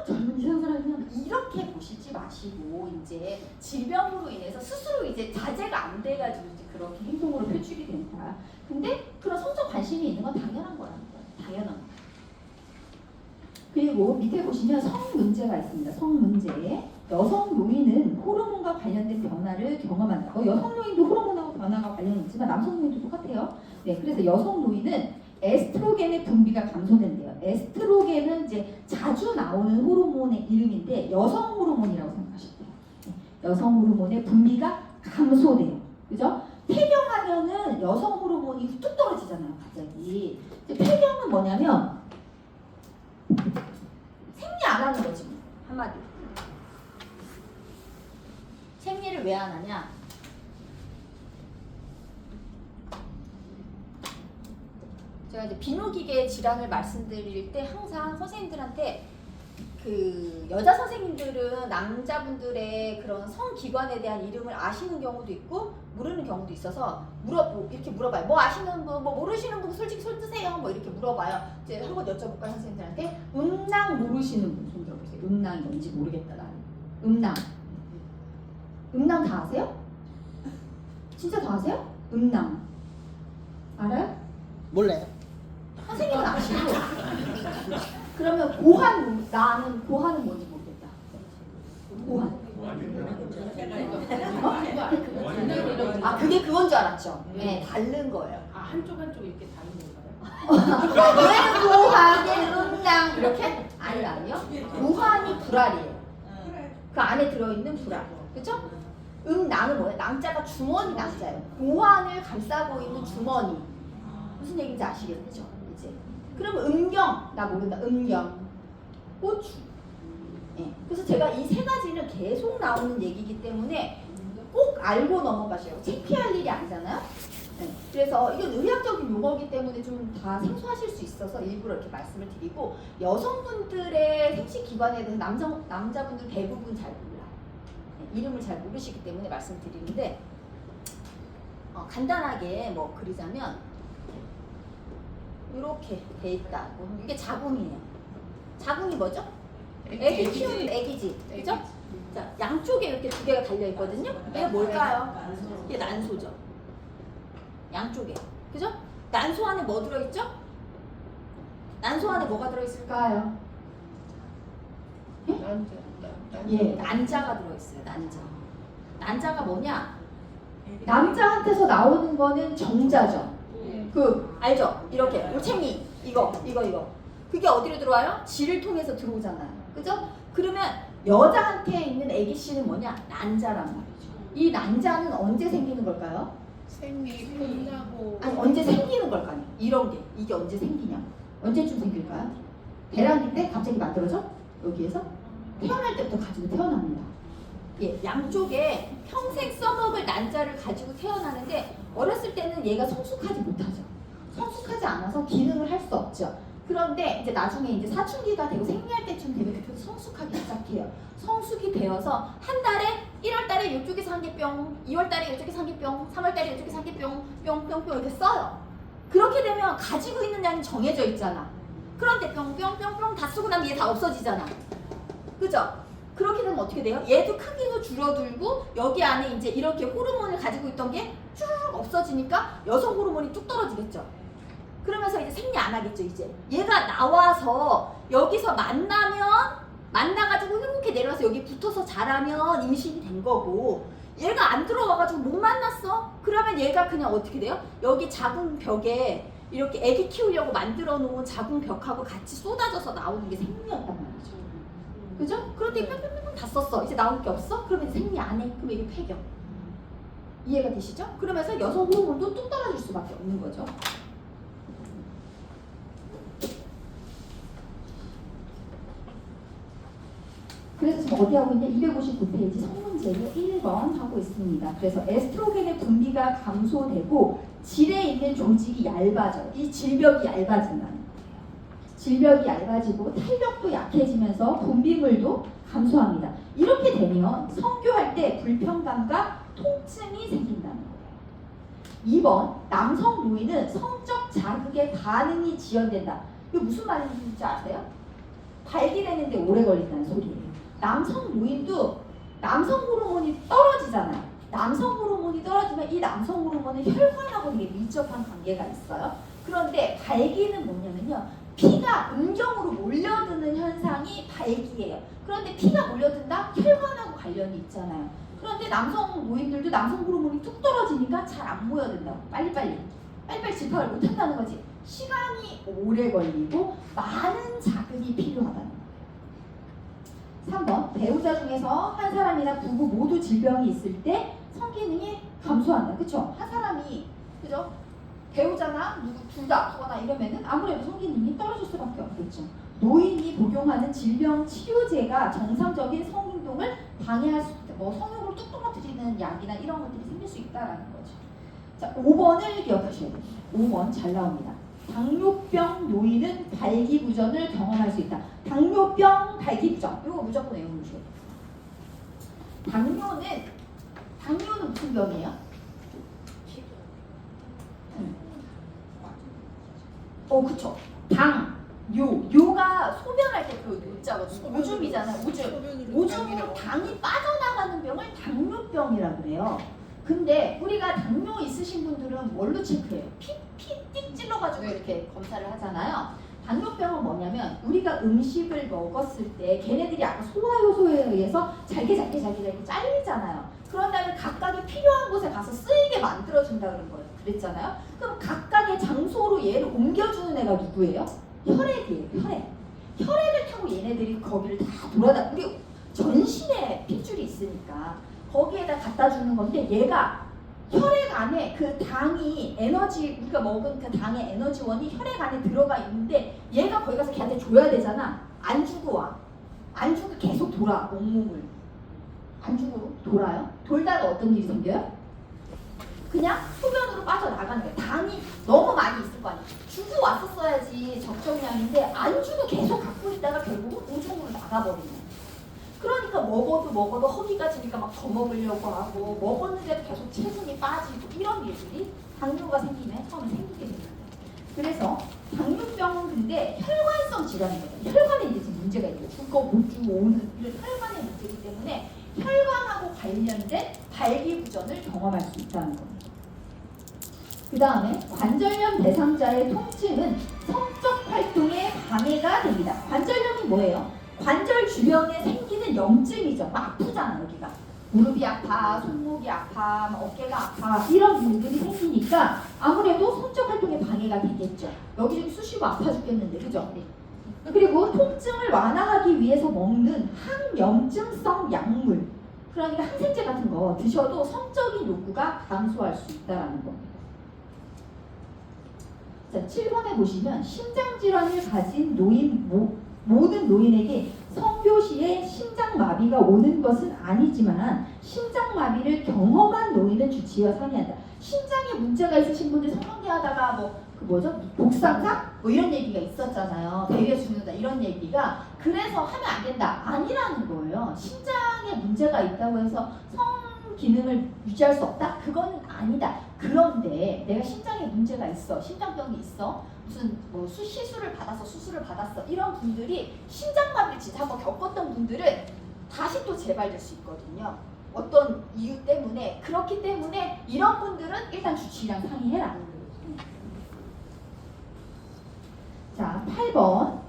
젊은 이상 사람이면 이렇게 보시지 마시고 가지고 이제 질병으로 인해서 스스로 이제 자제가 안 돼가지고 이제 그렇게 행동으로 표출이 된다. 근데 그런 성적 관심이 있는 건 당연한 거라는 거예요. 당연한 거. 그리고 밑에 보시면 성 문제가 있습니다. 성 문제. 여성 노인은 호르몬과 관련된 변화를 경험한다. 여성 노인도 호르몬하고 변화가 관련이 있지만 남성 노인도 똑같아요. 네, 그래서 여성 노인은 에스트로겐의 분비가 감소된대요. 에스트로겐은 이제 자주 나오는 호르몬의 이름인데 여성 호르몬이라고 생각하시면 돼요. 네, 여성 호르몬의 분비가 감소돼요. 그죠? 폐경하면은 여성 호르몬이 뚝 떨어지잖아요. 갑자기. 폐경은 뭐냐면 생리 안 하는 거지. 한마디로. 생리를 왜 안 하냐? 제가 이제 비뇨기계 질환을 말씀드릴 때 항상 선생님들한테 그 여자 선생님들은 남자분들의 그런 성기관에 대한 이름을 아시는 경우도 있고 모르는 경우도 있어서 이렇게 물어봐요. 뭐 아시는 분, 뭐 모르시는 분 솔직히 손 드세요. 뭐 이렇게 물어봐요. 이제 한번 여쭤볼까요, 선생님들한테? 음낭 모르시는 분 손 들어보세요. 음낭이 뭔지 모르겠다 나는. 음낭. 음낭 다 아세요? 진짜 다 아세요? 음낭. 알아요? 몰라요. 선생님은 아시고. 그러면 고환, 나는 고환은 뭔지 모르겠다. 고환. 아, 그게 그건 줄 알았죠? 네, 다른 거예요. 아, 한쪽 이렇게 다른 건가요? 얘는 고환, 얘는 음낭 이렇게? 아니요. 고환이 불알이에요. 그 안에 들어있는 불알. 그죠? 낭은 뭐예요? 낭자가 주머니 낭자예요. 고환을 감싸고 있는 주머니. 무슨 얘기인지 아시겠죠? 이제. 그러면 음경, 나 모른다. 음경. 고추. 예. 그래서 제가 이 세 가지는 계속 나오는 얘기이기 때문에 꼭 알고 넘어가셔요. 창피할 일이 아니잖아요. 예. 그래서 이건 의학적인 용어이기 때문에 좀 다 생소하실 수 있어서 일부러 이렇게 말씀을 드리고 여성분들의 생식기관에 대해서 남자분들 대부분 잘 몰라요. 예. 이름을 잘 모르시기 때문에 말씀드리는데 간단하게 뭐 그리자면 이렇게 돼 있다고. 이게 자궁이에요. 자궁이 뭐죠? 애기 키우는 애기지. 그죠? 자, 양쪽에 이렇게 두 개가 달려 있거든요. 이게 뭘까요? 이게 난소죠. 양쪽에. 그죠? 난소 안에 뭐 들어있죠? 난소 안에 뭐가 들어있을까요? 예, 난자가 들어있어요. 난자. 난자가 뭐냐? 남자한테서 나오는 거는 정자죠. 그 알죠? 이렇게 올챙이 이거 그게 어디로 들어와요? 질을 통해서 들어오잖아요. 그죠? 그러면 여자한테 있는 애기 씨는 뭐냐? 난자란 말이죠. 이 난자는 언제 생기는 걸까요? 생리 끝나고 아니 언제 생기는 걸까요? 이런 게 이게 언제 생기냐? 언제쯤 생길까요? 배란기 때 갑자기 만들어져? 여기에서 태어날 때부터 가지고 태어납니다. 예, 양쪽에 평생 써먹을 난자를 가지고 태어나는데 어렸을 때는 얘가 성숙하지 못하죠. 성숙하지 않아서 기능을 할 수 없죠. 그런데 이제 나중에 이제 사춘기가 되고 생리할 때쯤 되면 그때부터 성숙하기 시작해요. 성숙이 되어서 한 달에 1월 달에 이쪽에서 한 개 뿅, 2월 달에 이쪽에서 한 개 뿅, 3월 달에 이쪽에서 한 개 뿅, 뿅뿅뿅 이렇게 써요. 그렇게 되면 가지고 있는 양이 정해져 있잖아. 그런데 뿅뿅뿅뿅 다 쓰고 나면 얘 다 없어지잖아. 그죠? 그렇게 되면 어떻게 돼요? 얘도 크기도 줄어들고 여기 안에 이제 이렇게 호르몬을 가지고 있던 게 쭉 없어지니까 여성 호르몬이 뚝 떨어지겠죠. 그러면서 이제 생리 안 하겠죠. 이제 얘가 나와서 여기서 만나가지고 이렇게 내려와서 여기 붙어서 자라면 임신이 된 거고 얘가 안 들어와가지고 못 만났어. 그러면 얘가 그냥 어떻게 돼요? 여기 자궁벽에 이렇게 애기 키우려고 만들어 놓은 자궁벽하고 같이 쏟아져서 나오는 게 생리였단 말이죠. 그죠? 그런데 뿅뿅뿅 다 썼어. 이제 나올 게 없어? 그러면 이제 생리 안 해. 그럼 이게 폐경. 이해가 되시죠? 그러면서 여성 호르몬도 뚝 떨어질 수밖에 없는 거죠. 그래서 지금 어디 하고 있냐? 259페이지 성문제를 1번 하고 있습니다. 그래서 에스트로겐의 분비가 감소되고 질에 있는 조직이 얇아져요. 이 질벽이 얇아진다는 거예요. 질벽이 얇아지고 탄력도 약해지면서 분비물도 감소합니다. 이렇게 되면 성교할 때 불편감과 통증이 생긴다는 거예요. 2번 남성 노인은 성적 자극에 반응이 지연된다. 이거 무슨 말인지 아세요? 발기되는데 오래 걸린다는 소리예요. 남성 노인도 남성 호르몬이 떨어지잖아요. 남성 호르몬이 떨어지면 이 남성 호르몬은 혈관하고 되게 밀접한 관계가 있어요. 그런데 발기는 뭐냐면요. 피가 음경으로 몰려드는 현상이 발기예요. 그런데 피가 몰려든다? 혈관하고 관련이 있잖아요. 그런데 남성 노인들도 남성 호르몬이 뚝 떨어지니까 잘 안 모여든다고. 빨리빨리 집합을 못한다는 거지. 시간이 오래 걸리고 많은 자극이 필요하다는 거예요. 3번 배우자 중에서 한 사람이나 부부 모두 질병이 있을 때 성기능이 감소한다. 그쵸? 한 사람이 그죠? 배우자나 누구 둘 다 아프거나 이러면은 아무래도 성기능이 떨어질 수밖에 없겠죠. 노인이 복용하는 질병 치료제가 정상적인 성행동을 방해할 수 있다. 뭐 성욕을 뚝 떨어뜨리는 약이나 이런 것들이 생길 수 있다라는 거죠. 자, 5번을 기억하셔야 됩니다. 5번 잘 나옵니다. 당뇨병 노인은 발기부전을 경험할 수 있다. 당뇨병 발기부전 이거 무조건 외우셔야 돼요. 당뇨는 무슨 병이에요? 그쵸. 요가 소변할 때 그 요자거든요. 오줌이잖아요. 오줌으로 당이 빠져나가는 병을 당뇨병이라고 그래요. 근데 우리가 당뇨 있으신 분들은 뭘로 체크해요? 피 띡 찔러가지고 이렇게 검사를 하잖아요. 당뇨병은 뭐냐면 우리가 음식을 먹었을 때 걔네들이 아까 소화효소에 의해서 잘게 잘리잖아요. 그런 다음에 각각의 필요한 곳에 가서 쓰이게 만들어준다 그런 거예요. 그랬잖아요. 그럼 각각의 장소로 얘를 옮겨주는 애가 누구예요? 혈액이에요. 혈액을 타고 얘네들이 거기를 다 우리 전신에 핏줄이 있으니까 거기에다 갖다 주는 건데 얘가 혈액 안에 그 당이 우리가 먹은 그 당의 에너지원이 혈액 안에 들어가 있는데 얘가 거기 가서 걔한테 줘야 되잖아. 안 주고 와. 안 주고 계속 돌아. 온몸을. 안 주고 돌아요. 돌다가 어떤 일이 생겨요? 그냥 소변으로 빠져나가는 거예요. 당이 너무 많이 있을 거 아니에요. 주고 왔었어야지 적정량인데 안 주고 계속 갖고 있다가 결국은 오줌으로 나가버리는 거예요. 그러니까 먹어도 허기가 지니까 막 더 먹으려고 하고 먹었는데도 계속 체중이 빠지고 이런 일들이 당뇨가 생기면 처음에 생기게 됩니다. 그래서 당뇨병은 근데 혈관성 질환이거든요. 혈관에 이제 지금 문제가 있고 줄거 못 주고 오는 이런 혈관의 문제이기 때문에 혈관하고 관련된 발기부전을 경험할 수 있다는 겁니다. 그 다음에 관절염 대상자의 통증은 성적 활동에 방해가 됩니다. 관절염이 뭐예요? 관절 주변에 생기는 염증이죠. 막 아프잖아 여기가. 무릎이 아파, 손목이 아파, 어깨가 아파 이런 일들이 생기니까 아무래도 성적 활동에 방해가 되겠죠. 여기저기 쑤시고 아파 죽겠는데 그죠? 그리고 통증을 완화하기 위해서 먹는 항염증성 약물 그러니까 항생제 같은 거 드셔도 성적인 욕구가 감소할 수 있다는 겁니다. 자, 7번에 보시면 심장질환을 가진 모든 노인에게 성교시에 심장마비가 오는 것은 아니지만 심장마비를 경험한 노인은 주치의와 상의한다. 심장에 문제가 있으신 분들 성관계 하다가 복상사? 이런 얘기가 있었잖아요. 대개 죽는다 이런 얘기가. 그래서 하면 안 된다. 아니라는 거예요. 심장에 문제가 있다고 해서 성 기능을 유지할 수 없다? 그거는 아니다. 그런데 내가 심장에 문제가 있어. 심장병이 있어. 무슨 시술을 받았어. 수술을 받았어. 이런 분들이 심장마비를 진짜 한번 겪었던 분들은 다시 또 재발될 수 있거든요. 어떤 이유 때문에. 그렇기 때문에 이런 분들은 일단 주치의랑 상의해라. 자, 8번.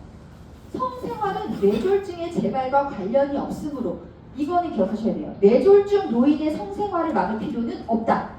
성생활은 뇌졸중의 재발과 관련이 없으므로 이거는 기억하셔야 돼요. 뇌졸중 노인의 성생활을 막을 필요는 없다.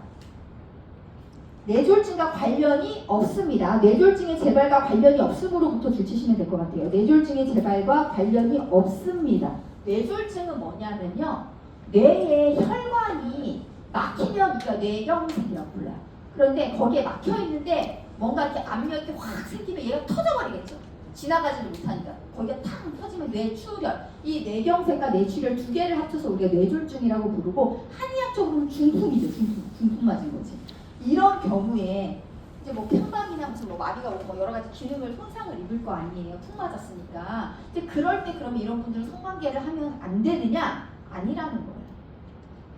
뇌졸중과 관련이 없습니다. 뇌졸중의 재발과 관련이 없으므로부터 줄치시면 될 것 같아요. 뇌졸중의 재발과 관련이 없습니다. 뇌졸중은 뭐냐면요. 뇌의 혈관이 막히면 우리가 뇌경색이라고 불러요. 그런데 거기에 막혀 있는데 뭔가 이렇게 압력이 확 생기면 얘가 터져버리겠죠. 지나가지도 못하니까. 거기가 탁 터지면 뇌출혈. 이 뇌경색과 뇌출혈 두 개를 합쳐서 우리가 뇌졸중이라고 부르고 한의학적으로는 중풍이죠. 중풍 맞은 거지. 이런 경우에 이제 편방이나 무슨 마비가 오고 여러 가지 기능을 손상을 입을 거 아니에요. 푹 맞았으니까. 이제 그럴 때 그러면 이런 분들은 성관계를 하면 안 되느냐? 아니라는 거예요.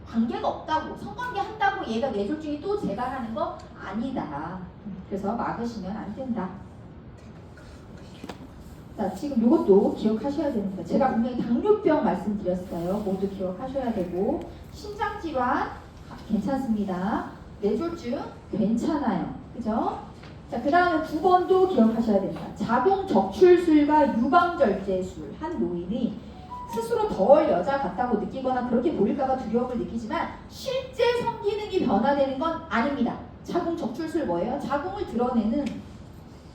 관계가 없다고. 성관계 한다고 얘가 뇌졸중이 또 재발하는 거 아니다. 그래서 막으시면 안 된다. 자, 지금 이것도 기억하셔야 됩니다. 제가 분명히 당뇨병 말씀드렸어요. 모두 기억하셔야 되고 심장질환 괜찮습니다. 뇌졸중 괜찮아요. 그죠? 자, 그 다음에 9번도 기억하셔야 됩니다. 자궁 적출술과 유방절제술 한 노인이 스스로 덜 여자 같다고 느끼거나 그렇게 보일까봐 두려움을 느끼지만 실제 성기능이 변화되는 건 아닙니다. 자궁 적출술 뭐예요? 자궁을 드러내는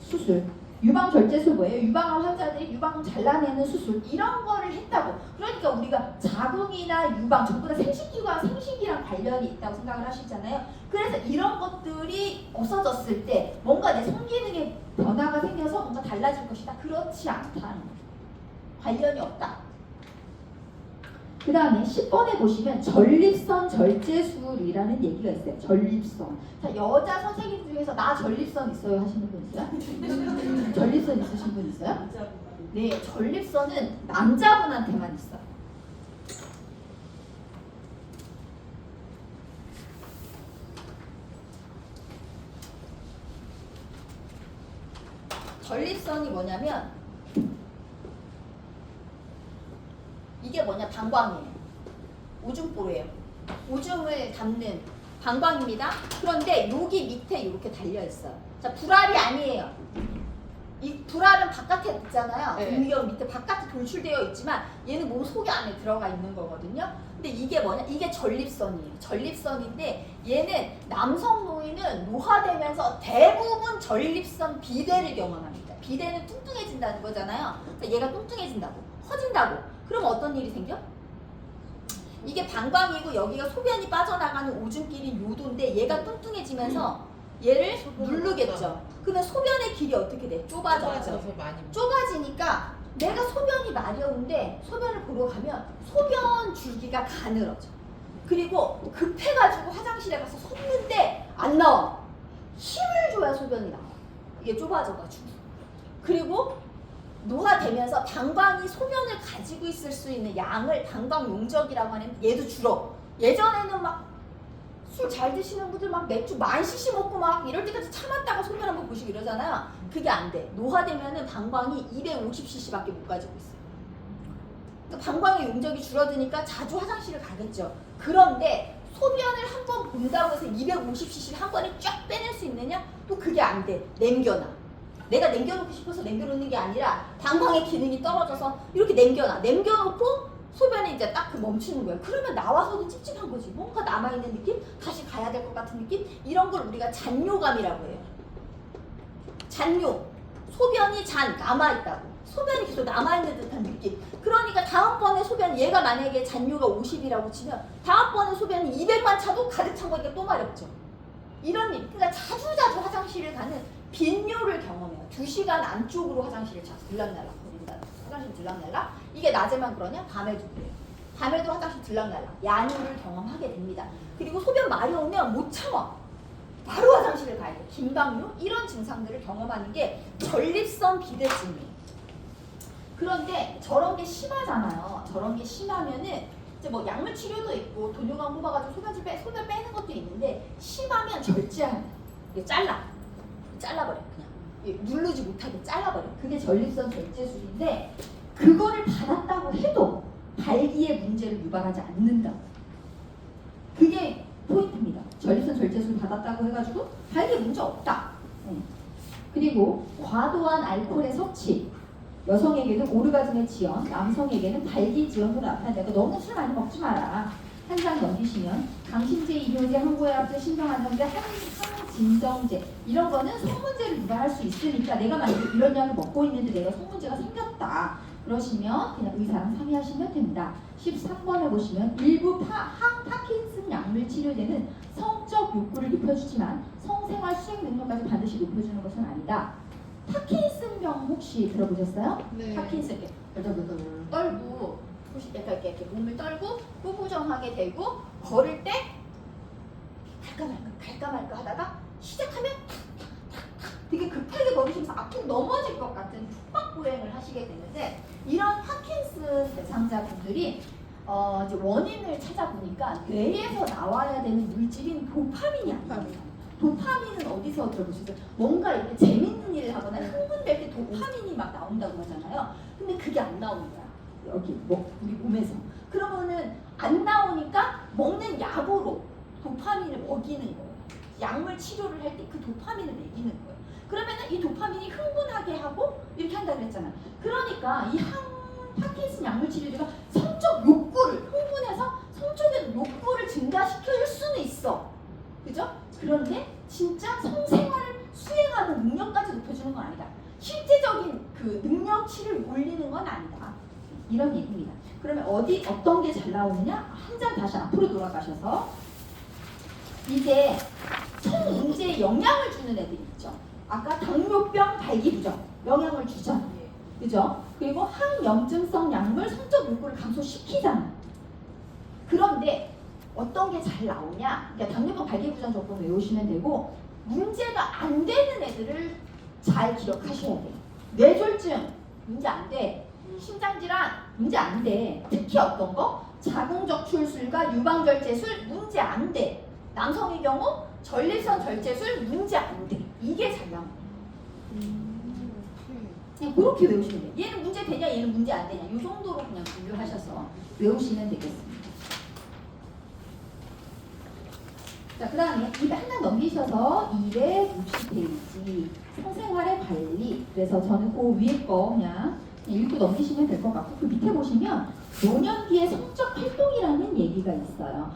수술. 유방절제술 뭐예요? 유방암 환자들이 유방 잘라내는 수술 이런 거를 했다고. 그러니까 우리가 자궁이나 유방 전부 다 생식기랑 관련이 있다고 생각을 하시잖아요. 그래서 이런 것들이 없어졌을 때 뭔가 내 성기능에 변화가 생겨서 뭔가 달라질 것이다. 그렇지 않다는 거예요. 관련이 없다. 그 다음에 10번에 보시면 전립선 절제술이라는 얘기가 있어요. 전립선. 자, 여자 선생님 중에서 나 전립선 있어요 하시는 분 있어요? 전립선 있으신 분 있어요? 네, 전립선은 남자분한테만 있어요. 전립선이 뭐냐면 이게 뭐냐? 방광이에요. 오줌볼이에요. 오줌을 담는 방광입니다. 그런데 여기 밑에 이렇게 달려 있어요. 자, 불알이 아니에요. 이 불알은 바깥에 있잖아요. 네. 음경 밑에 바깥에 돌출되어 있지만 얘는 몸 속에 안에 들어가 있는 거거든요. 근데 이게 뭐냐? 이게 전립선이에요. 전립선인데 얘는 남성 노인은 노화되면서 대부분 전립선 비대를 경험합니다. 비대는 뚱뚱해진다는 거잖아요. 그러니까 얘가 뚱뚱해진다고, 커진다고. 그럼 어떤 일이 생겨? 이게 방광이고 여기가 소변이 빠져나가는 오줌길인 요도인데 얘가 뚱뚱해지면서 얘를 누르겠죠. 그러면 소변의 길이 어떻게 돼? 좁아져요. 많이 좁아지니까 내가 소변이 마려운데 소변을 보러 가면 소변 줄기가 가늘어져. 그리고 급해가지고 화장실에 가서 섰는데 안 나와. 힘을 줘야 소변이 나와. 이게 좁아져가지고. 그리고 노화되면서 방광이 소변을 가지고 있을 수 있는 양을 방광 용적이라고 하는 얘도 줄어. 예전에는 막 술 잘 드시는 분들 막 맥주 10,000cc 먹고 막 이럴 때까지 참았다가 소변 한번 보시고 이러잖아요. 그게 안 돼. 노화되면은 방광이 250cc밖에 못 가지고 있어요. 그러니까 방광의 용적이 줄어드니까 자주 화장실을 가겠죠. 그런데 소변을 한 번 본다고 해서 250cc를 한 번에 쫙 빼낼 수 있느냐? 또 그게 안 돼. 남겨놔. 내가 남겨놓고 싶어서 남겨놓는 게 아니라 방광의 기능이 떨어져서 이렇게 남겨놔. 남겨놓고 소변이 이제 딱 그 멈추는 거예요. 그러면 나와서도 찝찝한 거지. 뭔가 남아있는 느낌? 다시 가야 될 것 같은 느낌? 이런 걸 우리가 잔뇨감이라고 해요. 잔뇨. 소변이 남아있다고. 소변이 계속 남아있는 듯한 느낌. 그러니까 다음번에 소변, 얘가 만약에 잔뇨가 50이라고 치면 다음번에 소변이 200만 차도 가득 찬 거니까 또 마렵죠. 이런 일. 그러니까 자주 화장실을 가는 빈뇨를 경험해요. 2시간 안쪽으로 화장실을 들락날락 거린다. 화장실 들락날락. 이게 낮에만 그러냐? 밤에도 그래요. 밤에도 화장실 들락날락. 야뇨를 경험하게 됩니다. 그리고 소변 마려우면 못 참아. 바로 화장실을 가야 돼. 긴박뇨 이런 증상들을 경험하는 게 전립선 비대증이에요. 그런데 저런 게 심하잖아요. 저런 게 심하면은 이제 뭐 약물 치료도 있고 돈요강 뽑아가지고 소변 빼는 것도 있는데 심하면 절제하는 거예요. 잘라버려. 그냥 누르지 못하게 잘라버려. 그게 전립선 절제술인데 그거를 받았다고 해도 발기에 문제를 유발하지 않는다. 그게 포인트입니다. 전립선 절제술 받았다고 해가지고 발기에 문제 없다. 그리고 과도한 알코올의 섭취. 여성에게는 오르가즘의 지연, 남성에게는 발기 지연으로 나타난다. 너무 술 많이 먹지 마라. 한 잔 넘기시면 강심제, 이뇨제, 항고혈압제, 심장안정제, 항진정제 이런 거는 성문제를 유발할 수 있으니까 내가 만약에 이런 약을 먹고 있는데 내가 성문제가 생겼다. 그러시면 그냥 의사랑 상의하시면 됩니다. 13번에 보시면 일부 파킨슨 약물 치료제는 성적 욕구를 높여주지만 성생활 수행 능력까지 반드시 높여주는 것은 아니다. 파킨슨병 혹시 들어보셨어요? 네. 파킨슨 떨고 약간 이렇게 몸을 떨고 꾸부정하게 되고 걸을 때 갈까 말까 하다가 시작하면 되게 급하게 걸으시면서 앞으로 넘어질 것 같은 촉박 보행을 하시게 되는데 이런 파킨슨 대상자분들이 이제 원인을 찾아보니까 뇌에서 나와야 되는 물질인 도파민이 아닙니다. 도파민은 어디서 들어보셨어요? 뭔가 이렇게 재밌는 일을 하거나 흥분될 때 도파민이 막 나온다고 하잖아요. 근데 그게 안 나오는 거야. 여기 우리 몸에서. 그러면은 안 나오니까 먹는 약으로 도파민을 먹이는 거예요. 약물 치료를 할 때 그 도파민을 먹이는 거예요. 그러면은 이 도파민이 흥분하게 하고 이렇게 한다고 그랬잖아. 그러니까 이 파킨슨 약물 치료제가 성적 욕구를 흥분해서 성적인 욕구를 증가시켜줄 수는 있어. 그죠? 그런데 진짜 성생활을 수행하는 능력까지 높여주는 건 아니다. 실제적인 그 능력치를 올리는 건 아니다. 이런 얘기입니다. 그러면 어떤 게 잘 나오느냐? 한 장 다시 앞으로 돌아가셔서 이제 성 문제에 영향을 주는 애들 있죠. 아까 당뇨병 발기부전 영향을 주죠. 그죠? 그리고 항염증성 약물 성적 욕구를 감소시키잖아. 그런데 어떤 게 잘 나오냐? 그러니까 당뇨병 발기부전 조건 외우시면 되고 문제가 안 되는 애들을 잘 기억하셔야 돼요. 뇌졸중 문제 안 돼. 심장질환 문제 안 돼. 특히 어떤 거? 자궁적출술과 유방절제술 문제 안 돼. 남성의 경우 전립선 절제술 문제 안 돼. 이게 잘 나와요. 그냥 그렇게 외우시면 돼요. 얘는 문제 되냐 얘는 문제 안 되냐 이 정도로 그냥 분류하셔서 외우시면 되겠습니다. 자, 그 다음에 입에 하나 넘기셔서 260페이지 성생활의 관리. 그래서 저는 그 위에 거 그냥 읽고 넘기시면 될 것 같고 그 밑에 보시면 노년기의 성적 활동이라는 얘기가 있어요.